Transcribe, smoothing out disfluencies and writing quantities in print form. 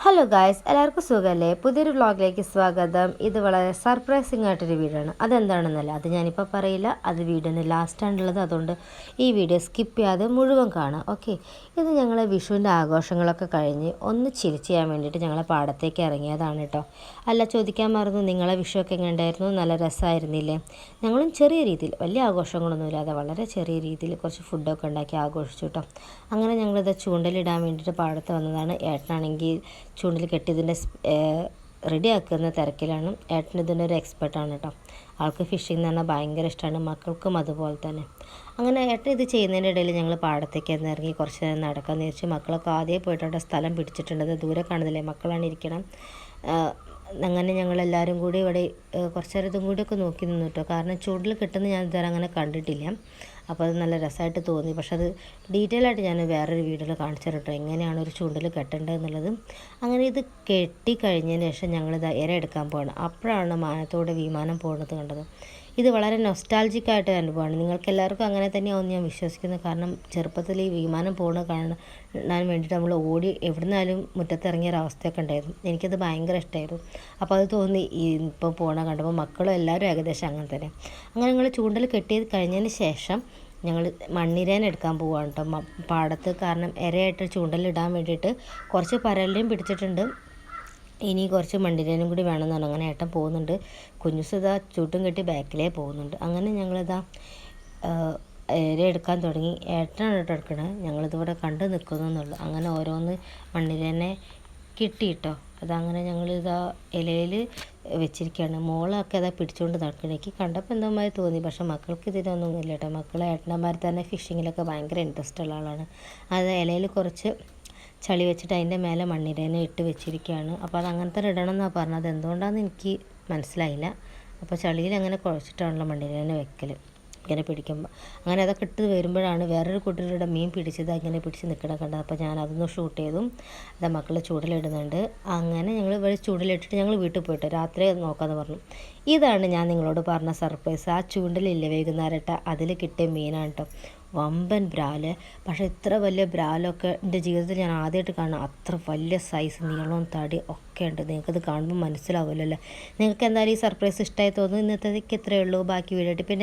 Hello guys, എല്ലാവർക്കും സുഖമല്ലേ? പുതിയൊരു വ്ളോഗിലേക്ക് സ്വാഗതം. ഇത് വളരെ സർപ്രൈസിങ് ആയിട്ടൊരു വീഡിയോ ആണ്. അതെന്താണെന്നല്ല, അത് ഞാനിപ്പോൾ പറയില്ല. അത് വീഡിയോന് ലാസ്റ്റാണുള്ളത്. അതുകൊണ്ട് ഈ വീഡിയോ സ്കിപ്പ് ചെയ്യാതെ മുഴുവൻ കാണാം. ഓക്കെ, ഇത് ഞങ്ങൾ വിഷുവിൻ്റെ ആഘോഷങ്ങളൊക്കെ കഴിഞ്ഞ് ഒന്ന് ചിരിച്ച് ചെയ്യാൻ വേണ്ടിയിട്ട് ഞങ്ങൾ പാടത്തേക്ക് ഇറങ്ങിയതാണ് കേട്ടോ. അല്ല, ചോദിക്കാൻ മറന്നു, നിങ്ങളെ വിഷുവൊക്കെ എങ്ങനെ ഉണ്ടായിരുന്നു? നല്ല രസമായിരുന്നില്ലേ? ഞങ്ങളും ചെറിയ രീതിയിൽ, വലിയ ആഘോഷങ്ങളൊന്നും ഇല്ലാതെ വളരെ ചെറിയ രീതിയിൽ കുറച്ച് ഫുഡൊക്കെ ഉണ്ടാക്കി ആഘോഷിച്ചു കേട്ടോ. അങ്ങനെ ഞങ്ങളിത് ചൂണ്ടലിടാൻ വേണ്ടിയിട്ട് പാടത്ത് വന്നതാണ്. ഏട്ടനാണെങ്കിൽ ചൂണ്ടിൽ കെട്ടിയതിൻ്റെ റെഡിയാക്കുന്ന തിരക്കിലാണ്. ഏട്ടൻ ഇതിൻ്റെ ഒരു എക്സ്പെർട്ടാണ് കേട്ടോ. ആൾക്ക് ഫിഷിംഗ് എന്ന് പറഞ്ഞാൽ ഭയങ്കര ഇഷ്ടമാണ്, മക്കൾക്കും അതുപോലെ തന്നെ. അങ്ങനെ ഏട്ടൻ ഇത് ചെയ്യുന്നതിൻ്റെ ഇടയിൽ ഞങ്ങൾ പാടത്തേക്ക് ഇറങ്ങി കുറച്ച് നേരം നടക്കാമെന്ന് വിചാരിച്ചു. മക്കളൊക്കെ ആദ്യം പോയിട്ട് അവിടെ സ്ഥലം പിടിച്ചിട്ടുണ്ട്. ദൂരെ കാണുന്നില്ലേ, മക്കളാണ് ഇരിക്കണം. അങ്ങനെ ഞങ്ങളെല്ലാവരും കൂടി ഇവിടെ കുറച്ച് നേരം ഇതും കൂടിയൊക്കെ നോക്കി നിന്നു കേട്ടോ. കാരണം ചൂണ്ടിൽ കിട്ടുന്നത് ഞാൻ ഇതുവരെ അങ്ങനെ കണ്ടിട്ടില്ല. അപ്പോൾ അത് നല്ല രസമായിട്ട് തോന്നി. പക്ഷെ അത് ഡീറ്റെയിൽ ആയിട്ട് ഞാൻ വേറൊരു വീഡിയോയിൽ കാണിച്ചു തരട്ടോ, എങ്ങനെയാണ് ഒരു ചൂണ്ടിൽ കെട്ടേണ്ടത് എന്നുള്ളത്. അങ്ങനെ ഇത് കെട്ടി കഴിഞ്ഞതിന് ശേഷം ഞങ്ങളിത് ഇര എടുക്കാൻ പോകണം. അപ്പോഴാണ് മാനത്തോടെ വിമാനം പോകുന്നത് കണ്ടത്. ഇത് വളരെ നൊസ്റ്റാൾജിക്കായിട്ട് അനുഭവമാണ്. നിങ്ങൾക്ക് എല്ലാവർക്കും അങ്ങനെ തന്നെയാവുമെന്ന് ഞാൻ വിശ്വസിക്കുന്നു. കാരണം ചെറുപ്പത്തിൽ ഈ വിമാനം പോകുന്നത് കാണാൻ വേണ്ടിയിട്ട് നമ്മൾ ഓടി എവിടുന്നാലും മുറ്റത്തിറങ്ങിയ ഒരവസ്ഥയൊക്കെ ഉണ്ടായിരുന്നു. എനിക്കത് ഭയങ്കര ഇഷ്ടമായിരുന്നു. അപ്പോൾ അത് തോന്നി ഇപ്പോൾ പോകണ കണ്ടപ്പോൾ മക്കളും എല്ലാവരും ഏകദേശം അങ്ങനെ തന്നെ. അങ്ങനെ ഞങ്ങൾ ചൂണ്ടൽ കെട്ടി കഴിഞ്ഞതിന് ശേഷം ഞങ്ങൾ മണ്ണിരേനെ എടുക്കാൻ പോവുകയാണ് കേട്ടോ പാടത്ത്. കാരണം ഇരയായിട്ട് ചൂണ്ടലിടാൻ വേണ്ടിയിട്ട് കുറച്ച് പരലിനെയും പിടിച്ചിട്ടുണ്ട്. ഇനി കുറച്ച് മണ്ണിരേനും കൂടി വേണമെന്നാണ്. അങ്ങനെ ഏട്ടൻ പോകുന്നുണ്ട്. കുഞ്ഞുസ് ഇതാ ചൂട്ടും കെട്ടി ബാക്കിലേ പോകുന്നുണ്ട്. അങ്ങനെ ഞങ്ങളിതാ ഇര എടുക്കാൻ തുടങ്ങി. ഏട്ടനാണ് കേട്ടോ എടുക്കണത്. ഞങ്ങളിതിവിടെ കണ്ടു നിൽക്കുന്നുള്ളൂ. അങ്ങനെ ഓരോന്ന് മണ്ണിരേനെ കിട്ടിയിട്ടോ. അതങ്ങനെ ഞങ്ങളിതാ ഇലയിൽ വെച്ചിരിക്കുകയാണ്. മോളൊക്കെ അതാ പിടിച്ചുകൊണ്ട് നടക്കണം. എനിക്ക് കണ്ടപ്പോൾ എന്തോമായി തോന്നി. പക്ഷേ മക്കൾക്ക് ഇതിനൊന്നും ഇല്ല കേട്ടോ. മക്കൾ ഏട്ടനമാർ തന്നെ ഫിഷിങ്ങിലൊക്കെ ഭയങ്കര ഇൻട്രസ്റ്റ് ഉള്ള ആളാണ്. അത് ഇലയിൽ കുറച്ച് ചളി വെച്ചിട്ട് അതിൻ്റെ മേലെ മണ്ണിരേനെ ഇട്ട് വെച്ചിരിക്കുകയാണ്. അപ്പോൾ അത് അങ്ങനത്തെ ഇടണം എന്നാണ് പറഞ്ഞത്. എന്തുകൊണ്ടാണെന്ന് എനിക്ക് മനസ്സിലായില്ല. അപ്പോൾ ചളിയിൽ അങ്ങനെ കുഴച്ചിട്ടാണല്ലോ മണ്ണിരേനെ വെക്കൽ ഇങ്ങനെ പിടിക്കുമ്പോൾ. അങ്ങനെ അതൊക്കെ ഇട്ട് വരുമ്പോഴാണ് വേറൊരു കുട്ടികളുടെ മീൻ പിടിച്ചത് അങ്ങനെ പിടിച്ച് നിൽക്കണം കണ്ടത്. അപ്പോൾ ഞാൻ അതൊന്ന് ഷൂട്ട് ചെയ്തും അത് മക്കൾ ചൂടിലിടുന്നുണ്ട്. അങ്ങനെ ഞങ്ങൾ ഇവിടെ ചൂടിലിട്ടിട്ട് ഞങ്ങൾ വീട്ടിൽ പോയിട്ട് രാത്രി നോക്കാമെന്ന് പറഞ്ഞു. ഇതാണ് ഞാൻ നിങ്ങളോട് പറഞ്ഞ സർപ്രൈസ്. ആ ചൂണ്ടലില്ലേ വൈകുന്നേരട്ട, അതിൽ കിട്ടിയ മീനാണ് കേട്ടോ. വമ്പൻ ബ്രാല്. പക്ഷേ ഇത്ര വലിയ ബ്രാലൊക്കെ എൻ്റെ ജീവിതത്തിൽ ഞാൻ ആദ്യമായിട്ട് കാണാം. അത്ര വലിയ സൈസ്, നീളവും തടി ഒക്കെ ഉണ്ട്. നിങ്ങൾക്കത് കാണുമ്പോൾ മനസ്സിലാവുമല്ലോ അല്ലേ? നിങ്ങൾക്ക് എന്തായാലും ഈ സർപ്രൈസ് ഇഷ്ടമായി തോന്നുന്നു. ഇന്നത്തേക്ക് ഇത്രയേ ഉള്ളൂ. ബാക്കി വീഡിയോ പിന്നെ